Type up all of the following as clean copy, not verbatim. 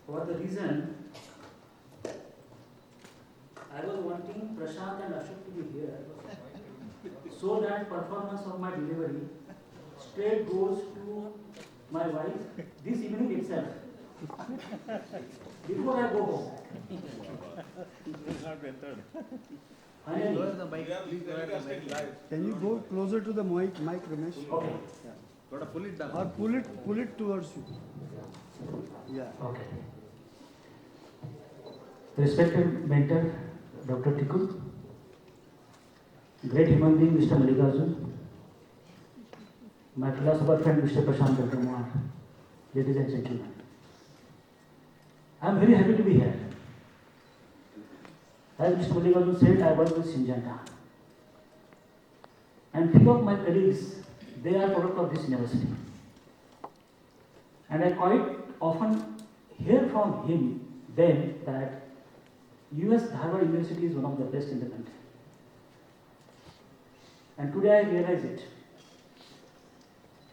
For the reason I was wanting Prashant and Ashok to be here so that performance of my delivery straight goes to my wife this evening itself before I go home. Finally, Can you go closer to the mic, Ramesh? okay. Pull it down. Or pull it towards you. Yeah. Okay. Respected mentor, Dr. Tiku, great human being, Mr. Mallikarjun, my philosopher friend, Mr. Prashant Kumar, ladies and gentlemen. I am very happy to be here. As Mr. Mallikarjun said, I work with Syngenta. And few of my colleagues, they are product of this university. And I quite often hear from them that US Harvard University is one of the best in the country. And today I realize it.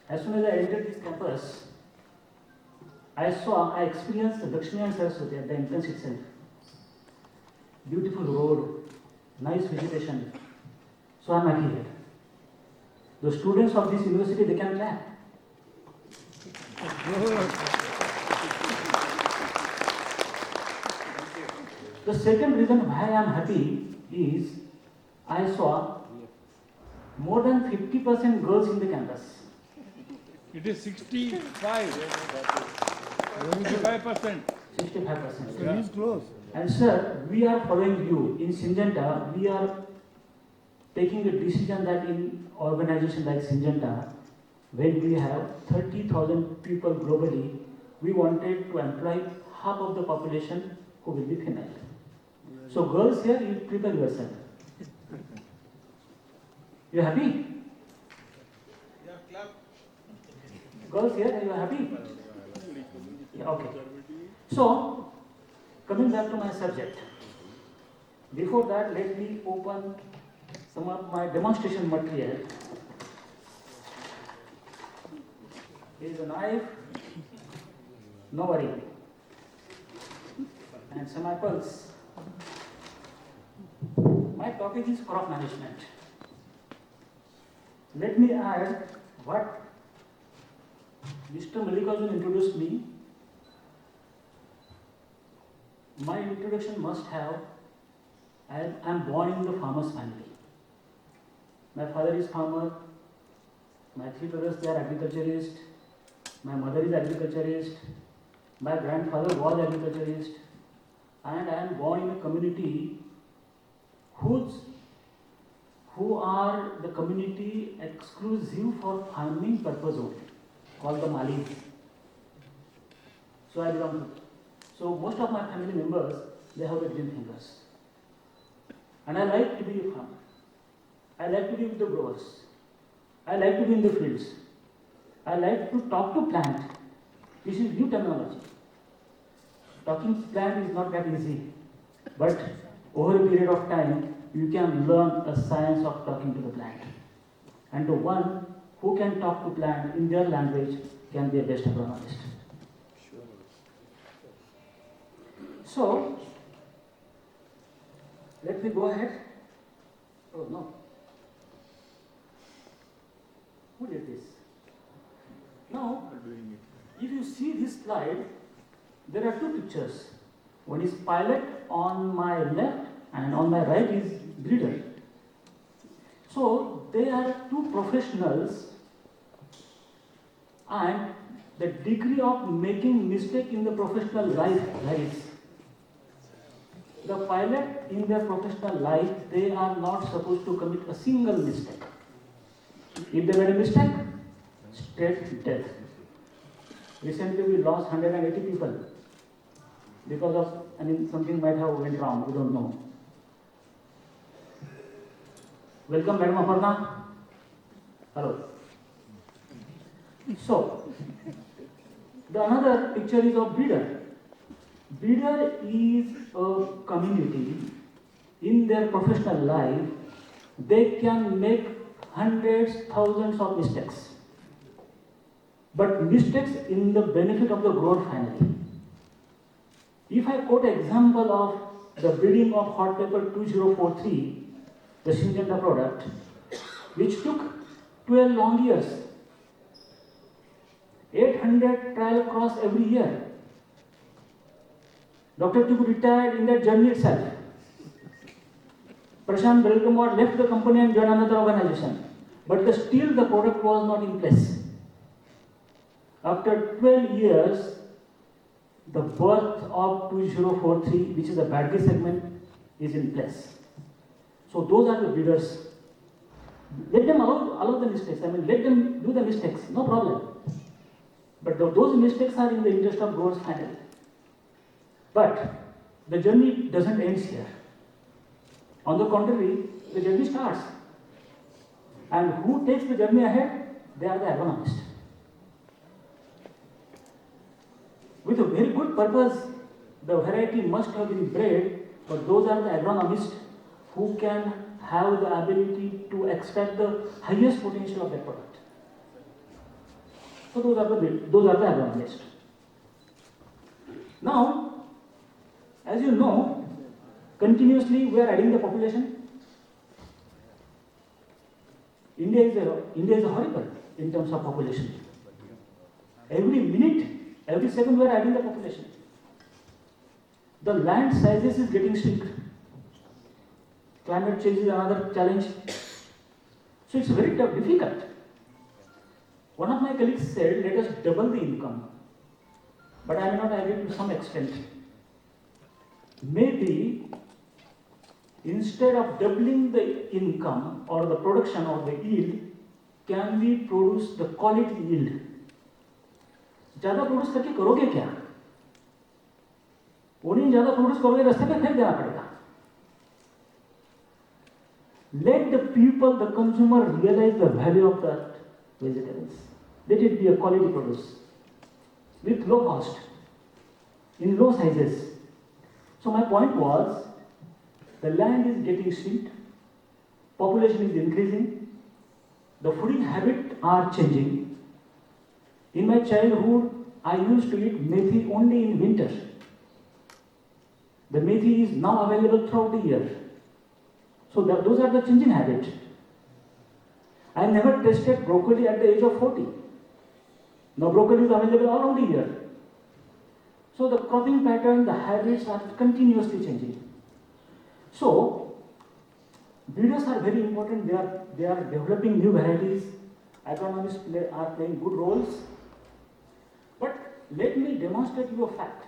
As soon as I entered this campus, I experienced the Lakshmi and Saraswati at the entrance itself. Beautiful road, nice vegetation. So I'm happy here. The students of this university, they can clap. The second reason why I am happy is I saw more than 50% girls in the campus. It is 65. 65%. 65%. So he's close. And sir, we are following you. In Syngenta, we are taking a decision that in organization like Syngenta, when we have 30,000 people globally, we wanted to employ half of the population who will be female. So girls here, you prepare yourself. You happy? Yeah, clap. Girls here, are you happy? Yeah, okay. So, coming back to my subject. Before that, let me open some of my demonstration material. Here is a knife, no worry, and some apples. My topic is crop management. Let me add what Mr. Mallikarjun introduced me. My introduction must have, I am born in the farmer's family. My father is farmer, my three brothers, they are agriculturists, my mother is agriculturist, my grandfather was agriculturist, and I am born in a community who are the community exclusive for farming purpose only, called the Malis. So I belong to. So most of my family members, they have the green fingers. And I like to be a farmer. I like to be with the growers. I like to be in the fields. I like to talk to plant. This is new terminology. Talking to plant is not that easy. But over a period of time, you can learn a science of talking to the plant. And the one who can talk to plant in their language can be a best agronomist. So, let me go ahead. Oh no. Who did this? Now, if you see this slide, there are two pictures. One is pilot on my left and on my right is breeder. So, they are two professionals and the degree of making mistake in the professional life varies. The pilot in their professional life, they are not supposed to commit a single mistake. If they made a mistake, straight death. Recently we lost 180 people because of, something might have went wrong, we don't know. Welcome, Madam Aparna. Hello. So, the another picture is of breeder. Breeder is a community in their professional life, they can make hundreds, thousands of mistakes. But mistakes in the benefit of the grower family. If I quote an example of the breeding of hot pepper 2043, the Syngenta product, which took 12 long years, 800 trial cross every year. Dr. Tuku retired in that journey itself. Prashant Belgamot left the company and joined another organization. But still the product was not in place. After 12 years, the birth of 2043, which is the battery segment, is in place. So those are the breeders. Let them allow the mistakes. I mean, let them do the mistakes, no problem. But those mistakes are in the interest of growers finally. But the journey doesn't end here. On the contrary, the journey starts. And who takes the journey ahead? They are the agronomists. With a very good purpose, the variety must have been bred, but those are the agronomists who can have the ability to extract the highest potential of that product. So those are the agronomists. Now, as you know, continuously we are adding the population. India is horrible in terms of population. Every minute, every second we are adding the population. The land sizes is getting shrink. Climate change is another challenge. So it's very difficult. One of my colleagues said, let us double the income. But I may not agree to some extent. Maybe instead of doubling the income or the production or the yield, can we produce the quality yield? ज़्यादा produce करके करोगे क्या? वो नहीं ज़्यादा produce करोगे रास्ते पे फेंक देना पड़ेगा. Let the people, the consumer, realize the value of that vegetables. Let it be a quality produce with low cost, in low sizes. So my point was, the land is getting shrinked, population is increasing, the fooding habits are changing. In my childhood, I used to eat methi only in winter. The methi is now available throughout the year. So those are the changing habits. I never tasted broccoli at the age of 40. Now broccoli is available all around the year. So the cropping pattern, the habits are continuously changing. So breeders are very important. They are developing new varieties. Agronomists are playing good roles. But let me demonstrate you a fact.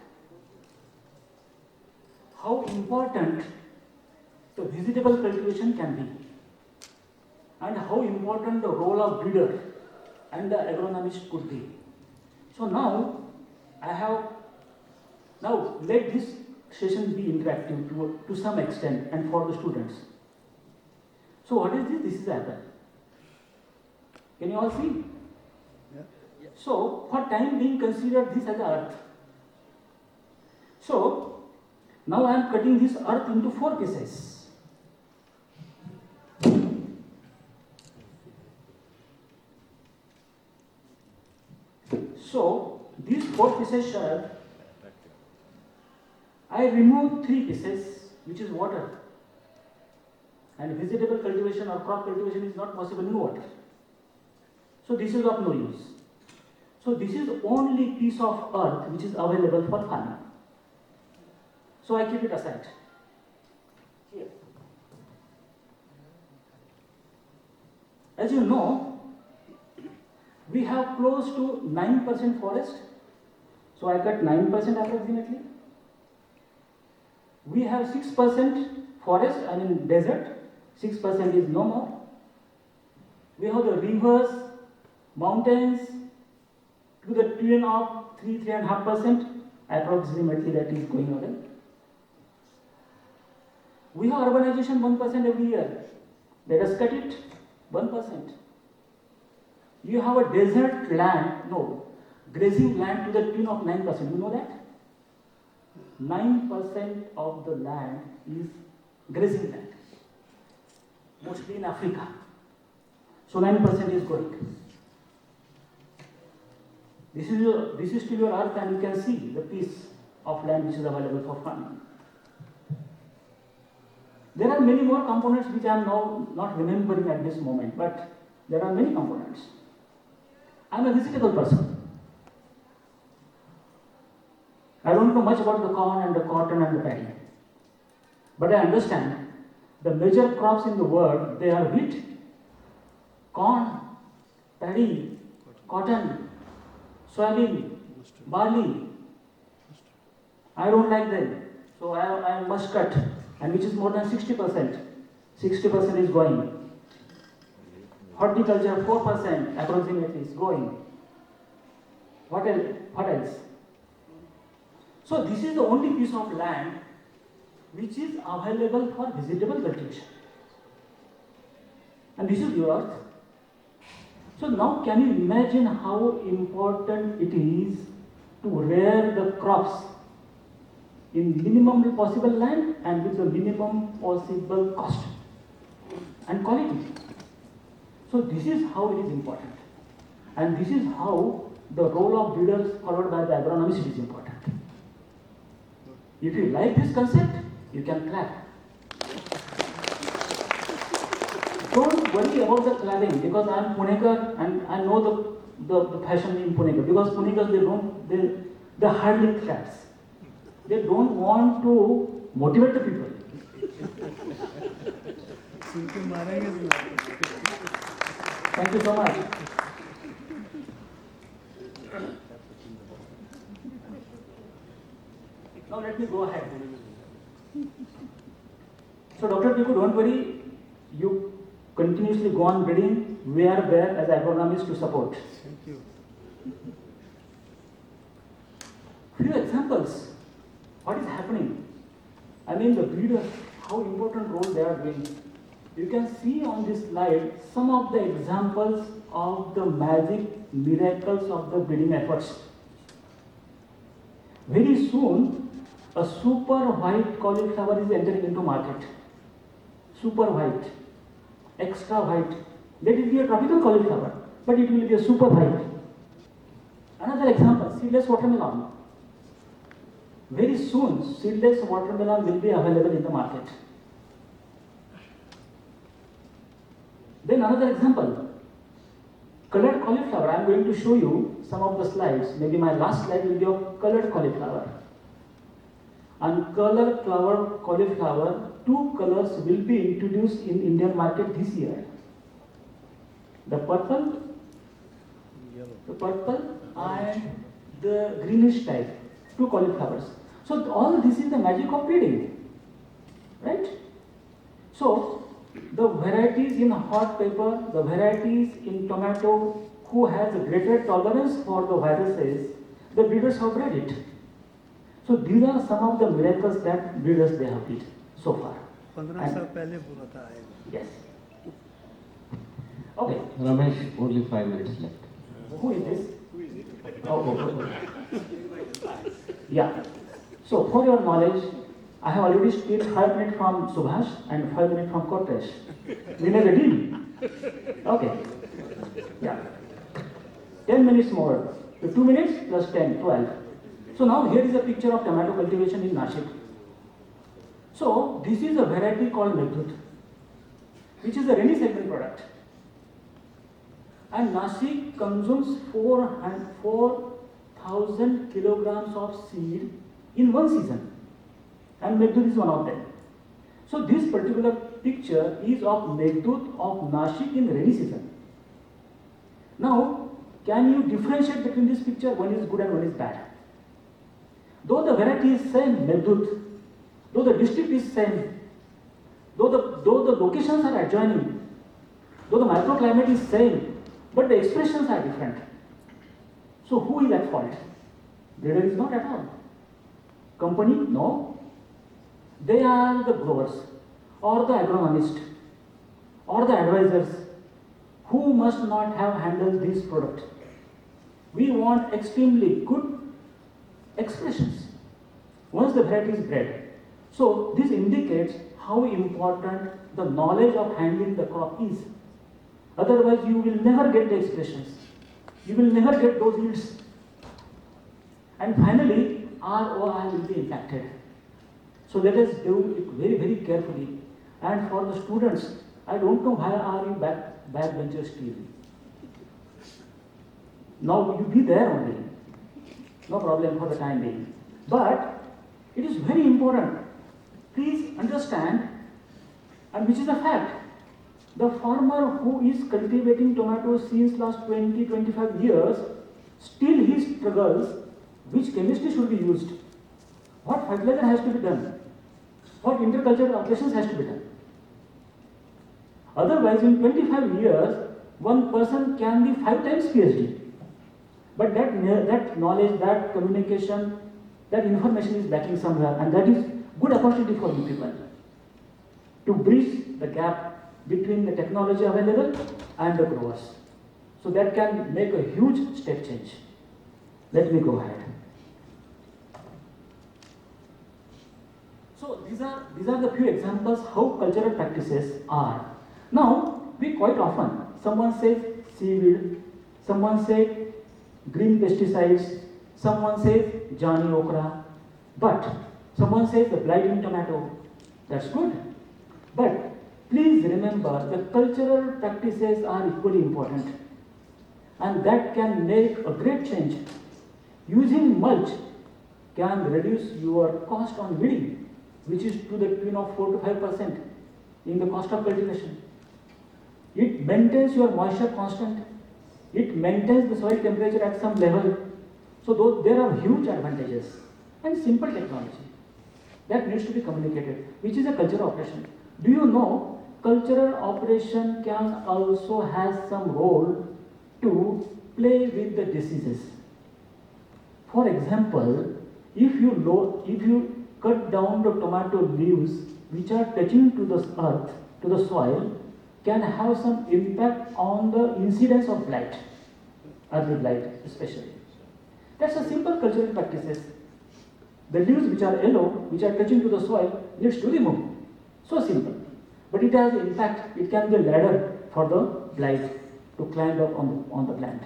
How important the vegetable cultivation can be. And how important the role of breeder and the agronomist could be. So now, let this session be interactive to some extent and for the students. So what is this? This is apple. Can you all see? Yeah. So for time being, consider this as the earth. So now I am cutting this earth into 4 pieces. So these 4 pieces are, I remove 3 pieces, which is water. And vegetable cultivation or crop cultivation is not possible in water. So this is of no use. So this is the only piece of earth which is available for farming. So I keep it aside. Here. As you know, we have close to 9% forest. So I cut 9% approximately. We have 6% forest, I mean desert. 6% is no more. We have the rivers, mountains, to the tune of 3.5%, approximately that is going away. We have urbanization 1% every year. Let us cut it 1%. You have a desert land, grazing land to the tune of 9%. You know that? 9% of the land is grazing land, mostly in Africa. So 9% is going. This is still your earth, and you can see the piece of land which is available for farming. There are many more components which I am now not remembering at this moment, but there are many components. I am a vegetable person. I don't know much about the corn and the cotton and the paddy. But I understand the major crops in the world, they are wheat, corn, paddy, cotton, soybean, barley. I don't like them, so I must cut, and which is more than 60%. 60% is going. Horticulture 4% approximately is going. What else? What else? So this is the only piece of land which is available for vegetable cultivation. And this is the earth. So now can you imagine how important it is to rear the crops in minimum possible land and with the minimum possible cost and quality. So this is how it is important. And this is how the role of breeders followed by the agronomist is important. If you like this concept, you can clap. Don't worry about the clapping because I am Punekar and I know the fashion in Punekar because Punekars they hardly claps. They don't want to motivate the people. Thank you so much. Now let me go ahead. So Dr. Tiku, don't worry. You continuously go on breeding. We are there as agronomists to support. Thank you. Few examples. What is happening? I mean the breeders, how important role they are doing. You can see on this slide some of the examples of the magic miracles of the breeding efforts. Very soon, a super white cauliflower is entering into market. Super white, extra white. Let it be a tropical cauliflower, but it will be a super white. Another example, seedless watermelon. Very soon, seedless watermelon will be available in the market. Then another example, colored cauliflower. I am going to show you some of the slides. Maybe my last slide will be of colored cauliflower. And colored cauliflower, two colors will be introduced in Indian market this year. The purple and the greenish type, two cauliflowers. So all this is the magic of breeding, right? So the varieties in hot pepper, the varieties in tomato, who has a greater tolerance for the viruses, the breeders have bred it. So these are some of the miracles that breeders they have did so far. 15 साल पहले पूरा था आएगा. Yes. Okay. Ramesh, only 5 minutes left. Who is this? Oh. Yeah. So for your knowledge, I have already split 5 minutes from Subhash and 5 minutes from Kotesh. We made a deal. Okay. Yeah. 10 minutes more. So 2 minutes plus 10, 12. So now here is a picture of tomato cultivation in Nashik. So this is a variety called Meghdut, which is a rainy segment product. And Nashik consumes 4,000 kilograms of seed in one season. And Meghdut is one of them. So this particular picture is of Meghdut of Nashik in rainy season. Now, can you differentiate between this picture? One is good and one is bad. Though the variety is same, Meghdut, though the district is same, though the locations are adjoining, though the microclimate is same, but the expressions are different. So who is at fault? Breeder is not at all. Company? No. They are the growers or the agronomist or the advisors who must not have handled this product. We want extremely good expressions once the variety is bred. So this indicates how important the knowledge of handling the crop is. Otherwise you will never get the expressions. You will never get those yields. And finally, ROI will be impacted. So let us do it very, very carefully. And for the students, I don't know why are you backbenchers still. Now you be there only. No problem for the time being. But it is very important. Please understand, and which is a fact. The farmer who is cultivating tomatoes since last 20-25 years, still he struggles which chemistry should be used, what fertilizer has to be done, what intercultural operations has to be done. Otherwise, in 25 years, one person can be 5 times PhD. But that knowledge, that communication, that information is lacking somewhere, and that is good opportunity for you people to bridge the gap between the technology available and the growers. So that can make a huge step change. Let me go ahead. So these are the few examples how cultural practices are. Now, we quite often, someone says seaweed, someone says green pesticides, someone says Johnny Okra, but someone says the blight in tomato. That's good. But please remember the cultural practices are equally important, and that can make a great change. Using mulch can reduce your cost on weeding, which is to the tune of 4 to 5% in the cost of cultivation. It maintains your moisture constant. It maintains the soil temperature at some level. So there are huge advantages and simple technology that needs to be communicated, which is a cultural operation. Do you know cultural operation can also have some role to play with the diseases? For example, if you cut down the tomato leaves which are touching to the earth, to the soil, can have some impact on the incidence of blight, early blight especially. That's a simple cultural practices. The leaves which are yellow, which are touching to the soil, needs to remove. So simple. But it has impact. It can be a ladder for the blight to climb up on the plant.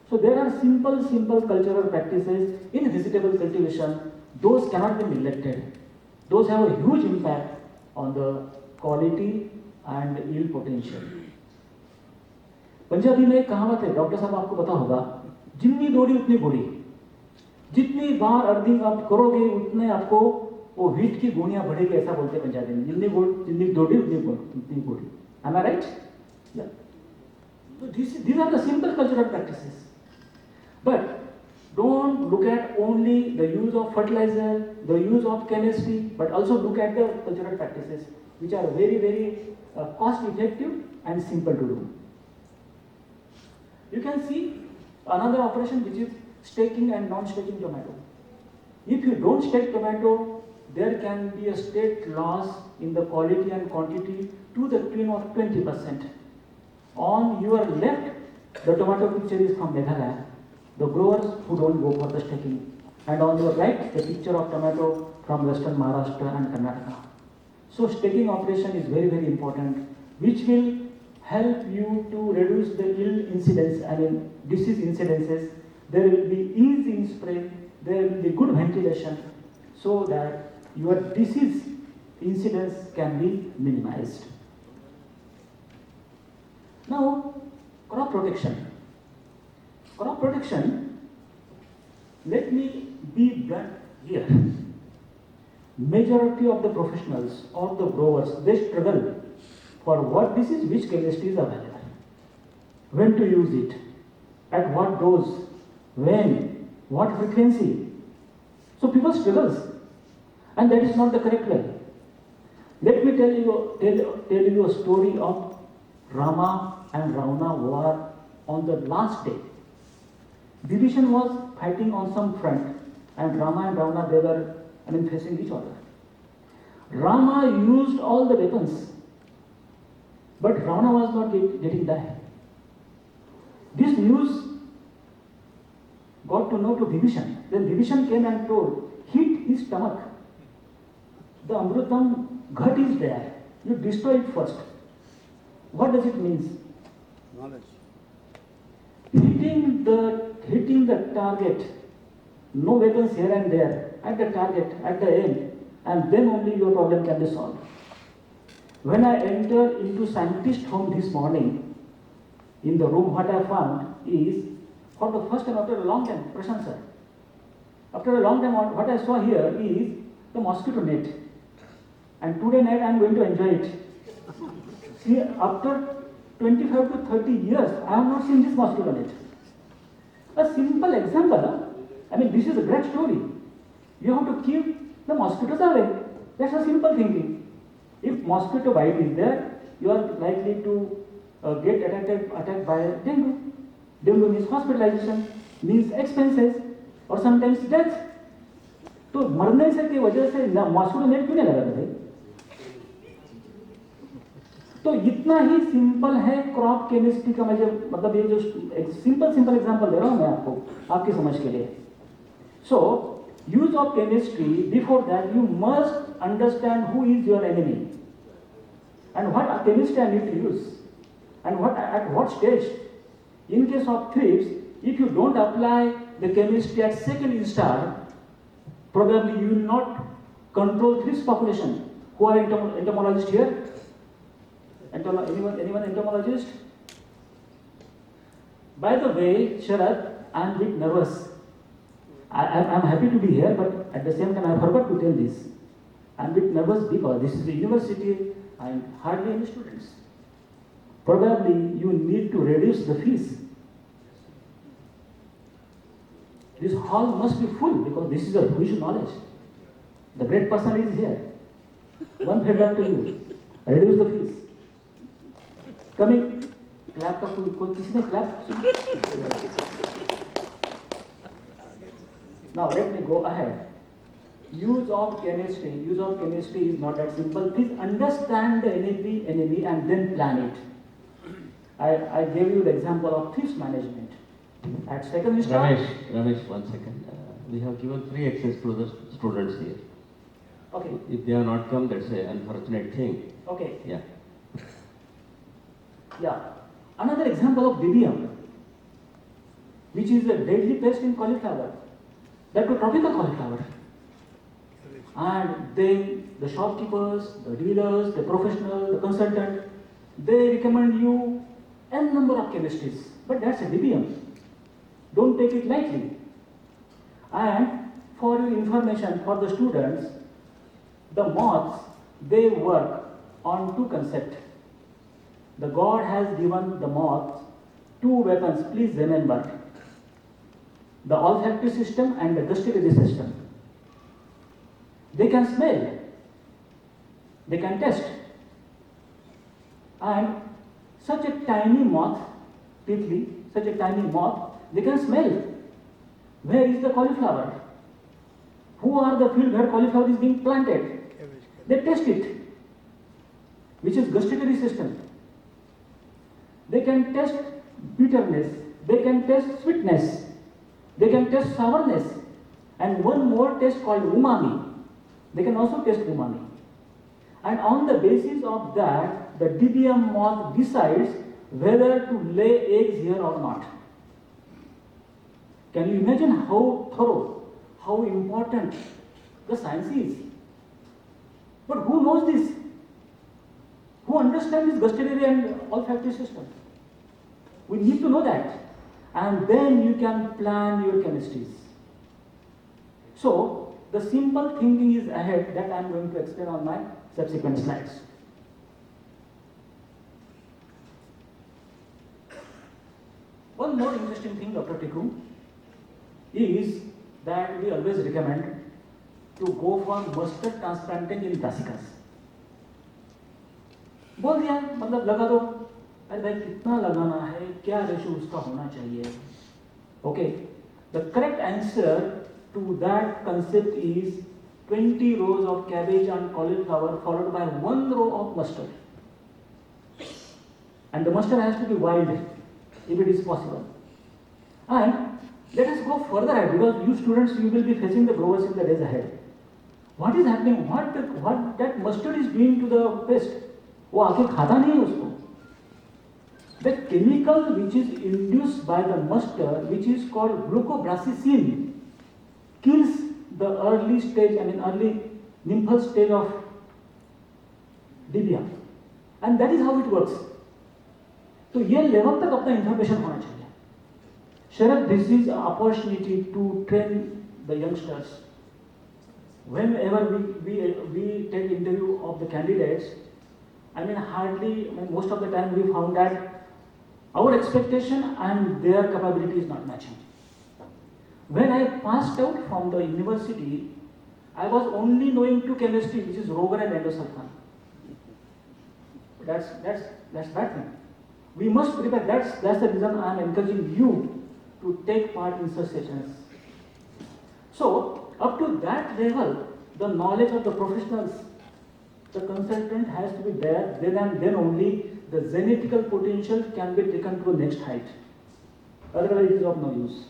So there are simple cultural practices in vegetable cultivation. Those cannot be neglected. Those have a huge impact on the quality and yield potential. Punjabi में एक कहावत है, doctor साहब आपको पता होगा, जितनी दौड़ी उतनी गोली. जितनी बार अर्थिंग आप करोगे उतने आपको वो हीट की गोलियां बढ़ेगी, ऐसा बोलते हैं पंजाबी में. जितनी दौड़ी उतनी गोली. Am I right? Yeah. So these are the simple cultural practices. But don't look at only the use of fertilizer, the use of chemistry, but also look at the cultural practices, which are very, very cost effective and simple to do. You can see another operation which is staking and non-staking tomato. If you don't stake tomato, there can be a state loss in the quality and quantity to the tune of 20%. On your left, the tomato picture is from Meghalaya, the growers who don't go for the staking. And on your right, the picture of tomato from western Maharashtra and Karnataka. So staking operation is very, very important, which will help you to reduce the yield incidence, disease incidences. There will be ease in spray, there will be good ventilation, so that your disease incidence can be minimized. Now, crop protection. Crop protection, let me be blunt here. Majority of the professionals or the growers, they struggle for what disease, which chemistry is available, when to use it, at what dose, when, what frequency. So people struggles, and that is not the correct way. Let me tell you a story of Rama and Ravana war on the last day. Vibhishan was fighting on some front, and Rama and Ravana, they were facing each other. Rama used all the weapons, but Ravana was not getting died. This news got to know to Vibhishan. Then Vibhishan came and told, hit his stomach. The Amrutam ghat is there. You destroy it first. What does it mean? Knowledge. Hitting the target, no weapons here and there, at the target, at the end, and then only your problem can be solved. When I entered into scientist home this morning, in the room what I found is, for the first time after a long time, Prashant sir, after a long time what I saw here is the mosquito net. And today night I am going to enjoy it. See, after 25 to 30 years, I have not seen this mosquito net. A simple example, I mean, this is a great story. You have to keep the mosquitoes away. That's a simple thinking. If mosquito bite is there, you are likely to get attacked by dengue. Dengue means hospitalization, means expenses, or sometimes death. तो मरने से की वजह से mosquito net क्यों नहीं लगाते भाई? तो इतना ही सिंपल है क्रॉप केमिस्ट्री का, मुझे मतलब ये जो सिंपल एग्जांपल दे रहा हूं मैं आपको आपकी समझ के लिए. So use of chemistry, before that you must understand who is your enemy and what chemistry I need to use and what at what stage. In case of thrips, if you don't apply the chemistry at second instar, probably you will not control thrips population. Who are entomologists here? Anyone entomologist? By the way, Sharad, I am a bit nervous. I am happy to be here, but at the same time I forgot to tell this. I am a bit nervous because this is the university and hardly any students. Probably you need to reduce the fees. This hall must be full because this is a huge knowledge. The great person is here. One favor to you, reduce the fees. Coming, clap का कोई किसी ने clap? Now let me go ahead. Use of chemistry is not that simple. Please understand the enemy and then plan it. I gave you the example of thrips management. At second instar. Ramesh, 1 second. We have given free access to the students here. Okay. If they have not come, that's an unfortunate thing. Okay. Yeah. Yeah. Another example of BBM, which is a deadly pest in cauliflower, that to tropical cauliflower. And then the shopkeepers, the dealers, the professional, the consultant, they recommend you n number of chemistries, but that's a BBM. Don't take it lightly. And for your information, for the students, the moths, they work on two concepts. The God has given the moths two weapons, please remember. The olfactory system and the gustatory system. They can smell. They can taste. And such a tiny moth, Titli, such a tiny moth, they can smell. Where is the cauliflower? Who are the field where cauliflower is being planted? They taste it, which is gustatory system. They can taste bitterness. They can taste sweetness. They can taste sourness. And one more taste called umami. They can also taste umami. And on the basis of that, the DBM moth decides whether to lay eggs here or not. Can you imagine how thorough, how important the science is? But who knows this? Who understands this gustatory and olfactory system? We need to know that. And then you can plan your chemistries. So, the simple thinking is ahead that I am going to explain on my subsequent slides. One more interesting thing, Dr. Tikku, is that we always recommend to go for mustard transplanting in brassicas. बोल दिया, मतलब लगा दो. अरे भाई कितना लगाना है, क्या रेशो उसका होना चाहिए? Okay, the correct answer to that concept is 20 rows of cabbage and cauliflower followed by 1 row of mustard. And the mustard has to be wild if it is possible. And let us go further ahead because you students, you will be facing the growers in the days ahead. What is happening? What that mustard is doing to the pest? वो आके खाता नहीं है उसको. The chemical which is induced by the mustard, which is called glucobrassicin, kills the early stage, early nymphal stage of dibia. And that is how it works. तो ये level तक अपना इंफॉर्मेशन होना चाहिए. Sharad, this is an opportunity to train the youngsters. Whenever we take interview of the candidates, most of the time we found that our expectation and their capability is not matching. When I passed out from the university, I was only knowing two chemistry, which is Roger and endosulfan. That's bad thing. We must prepare. That's the reason I am encouraging you to take part in such sessions. So, up to that level, the knowledge of the professionals, the consultant has to be there, then only the genetical potential can be taken to the next height. Otherwise, it is of no use.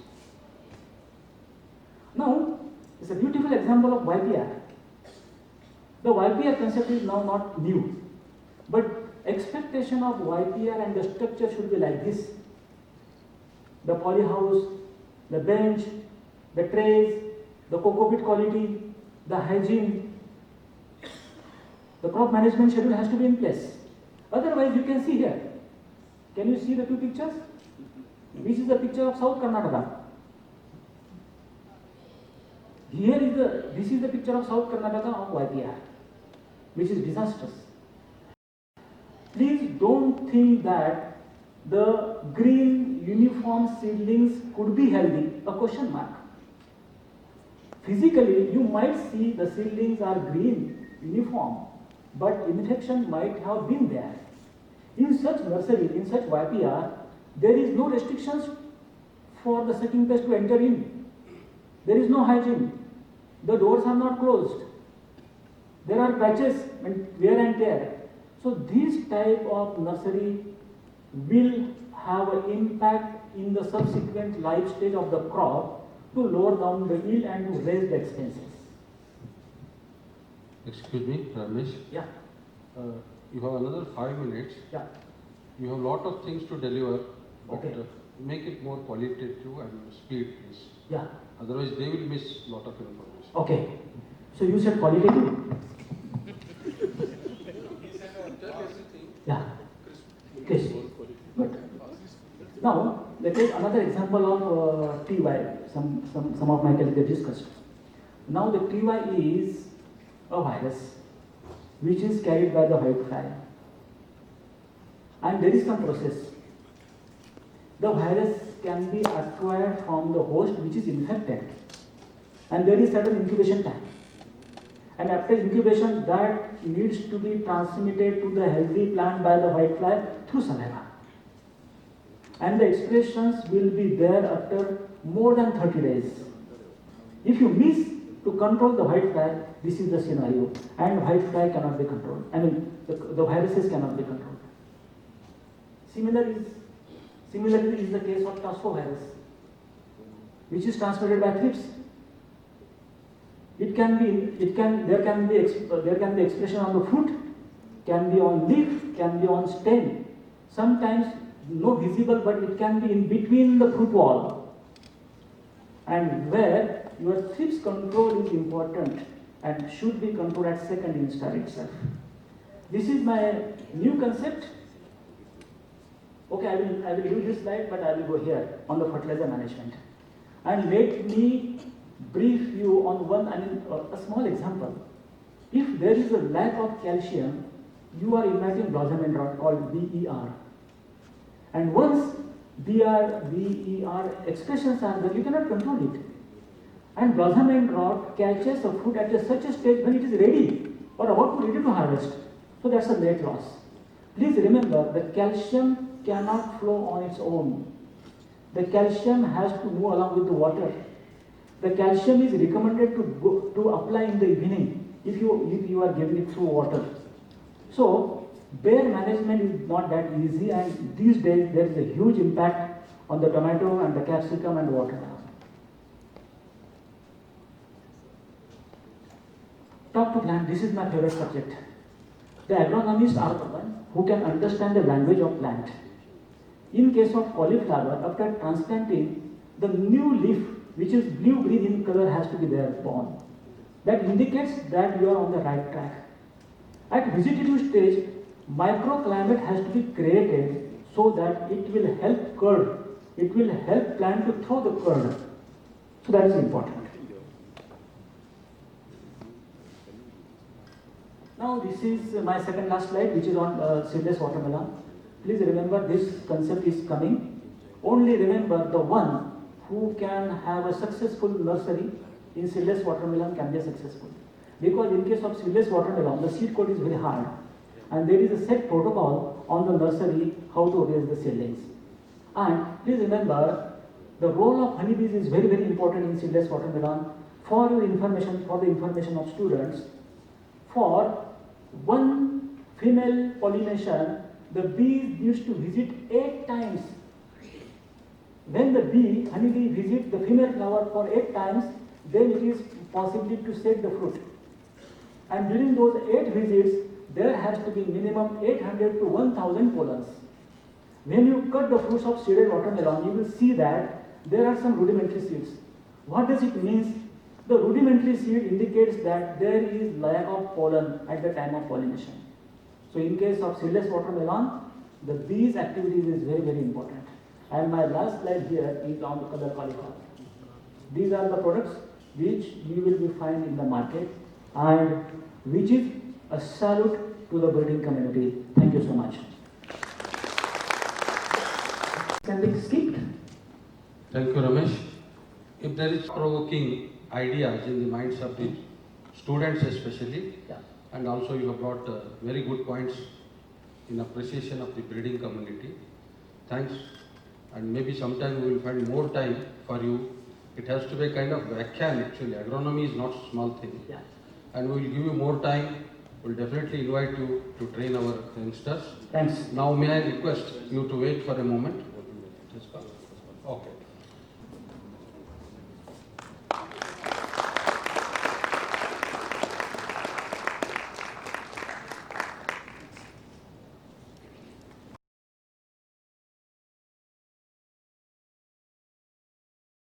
Now, it's a beautiful example of YPR. The YPR concept is now not new, but expectation of YPR and the structure should be like this. The polyhouse, the bench, the trays, the cocoa pit quality, the hygiene, the crop management schedule has to be in place. Otherwise, you can see here. Can you see the two pictures? This is the picture of South Karnataka. This is the picture of South Karnataka of YPR, which is disastrous. Please don't think that the green uniform seedlings could be healthy. A question mark. Physically, you might see the seedlings are green, uniform, but infection might have been there. In such nursery, in such YPR, there is no restrictions for the sucking pest to enter in. There is no hygiene. The doors are not closed. There are patches and wear and tear. So this type of nursery will have an impact in the subsequent life stage of the crop to lower down the yield and to raise the expenses. Excuse me, Ramesh. Yeah. You have another 5 minutes. Yeah. You have a lot of things to deliver, but Okay. Make it more qualitative and speed, please. Yeah. Otherwise, they will miss a lot of information. Okay. So you said qualitative? Yeah. Yes. Good. Now, let's take another example of TY. Some of my colleagues have discussed. Now the TY is a virus which is carried by the whitefly. And there is some process. The virus can be acquired from the host which is infected. And there is certain incubation time. And after incubation, that needs to be transmitted to the healthy plant by the whitefly through saliva. And the expressions will be there after more than 30 days. If you miss to control the whitefly, this is the scenario. And whitefly cannot be controlled. The viruses cannot be controlled. Similarly is the case of tassovirus, which is transmitted by thrips. There can be expression on the fruit, can be on leaf, can be on stem. Sometimes no visible, but it can be in between the fruit wall. And where your thrips control is important and should be controlled at second instar itself. This is my new concept. Okay, I will use this slide, but I will go here on the fertilizer management. And let me brief you on a small example. If there is a lack of calcium, you are inviting blossom end rot called BER. And once BER expressions are there, you cannot control it. And blossom end rot catches a fruit at such a stage when it is ready or about to ready to harvest. So that's a late loss. Please remember that calcium cannot flow on its own. The calcium has to move along with the water. The calcium is recommended to apply in the evening if you are giving it through water. So, bare management is not that easy, and these days there is a huge impact on the tomato and the capsicum and water. Talk to plant, this is my favorite subject. The agronomists are the one who can understand the language of plant. In case of cauliflower, after transplanting, the new leaf which is blue-green in color, has to be there born. That indicates that you are on the right track. At vegetative stage, microclimate has to be created so that it will help curd, it will help plant to throw the curd. So that is important. Now this is my second last slide, which is on seedless watermelon. Please remember this concept is coming. Only remember the one who can have a successful nursery in seedless watermelon can be successful. Because in case of seedless watermelon, the seed coat is very hard and there is a set protocol on the nursery how to raise the seedlings. And please remember, the role of honeybees is very, very important in seedless watermelon. For your information, for the information of students, for one female pollination, the bees used to visit 8 times. When the honeybee visits the female flower for 8 times, then it is possible to set the fruit. And during those 8 visits, there has to be minimum 800 to 1000 pollens. When you cut the fruits of seeded watermelon, you will see that there are some rudimentary seeds. What does it mean? The rudimentary seed indicates that there is lack of pollen at the time of pollination. So in case of seedless watermelon, the bees activities is very, very important. And my last slide here is on the color cauliflower. These are the products which you will be find in the market and which is a salute to the breeding community. Thank you so much. Can be skipped? Thank you, Ramesh. If there is provoking ideas in the minds of the students especially, Yeah. and also you have brought very good points in appreciation of the breeding community. Thanks. And maybe sometime we will find more time for you. It has to be a kind of vacuum actually. Agronomy is not a small thing. Yeah. And we will give you more time. We'll definitely invite you to train our youngsters. Thanks. Now may I request you to wait for a moment? Okay.